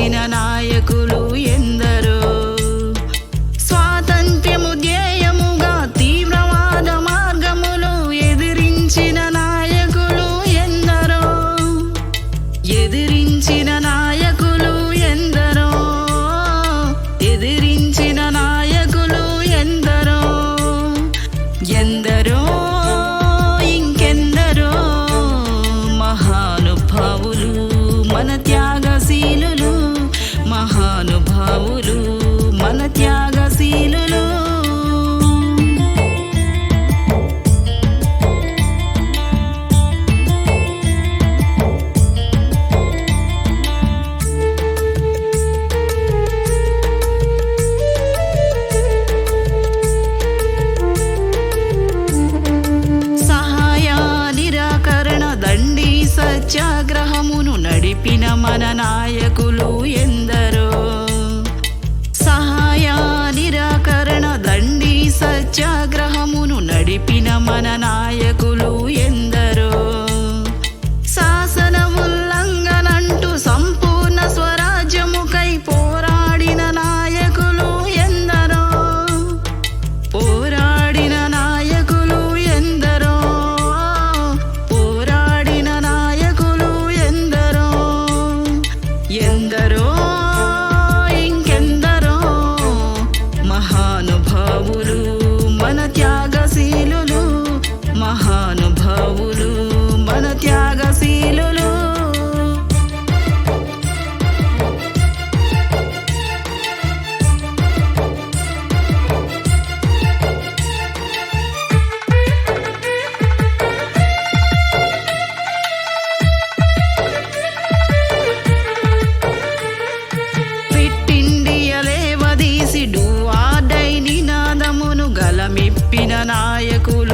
ఎదిరించిన నాయకులు ఎందరో. స్వాతంత్ర్యము ధ్యేయముగా తీవ్రవాద మార్గములు ఎదిరించిన నాయకులు ఎందరో. ఎదిరించిన నాయకులు ఎందరో. ఎదిరించిన నాయకులు ఎందరో. ఎందరో ఇంకెందరో మహానుభావులు మన త్యాగశీలులు. మహానుభావులు మన త్యాగశీలులు. సత్యాగ్రహమును నడిపిన మన నాయకులు ఎందరో. సహాయ నిరాకరణ దండి సత్యాగ్రహమును నడిపిన మన నాయకులు ఎందరో. శాసన ఉల్లంఘనంటూ సంపూర్ణ స్వరాజ్యముకై పోరాడిన నాయకులు ఎందరో. పోరాడిన నాయకులు ఎందరో. పోరాడిన నాయకులు ఎందరో. ఎందరో ఇంకెందరో మహానుభావులు మన త్యాగశీలులు. మహానుభావులు మన త్యాగశీలులు. నినాదమును గలమిప్పిన నాయకులు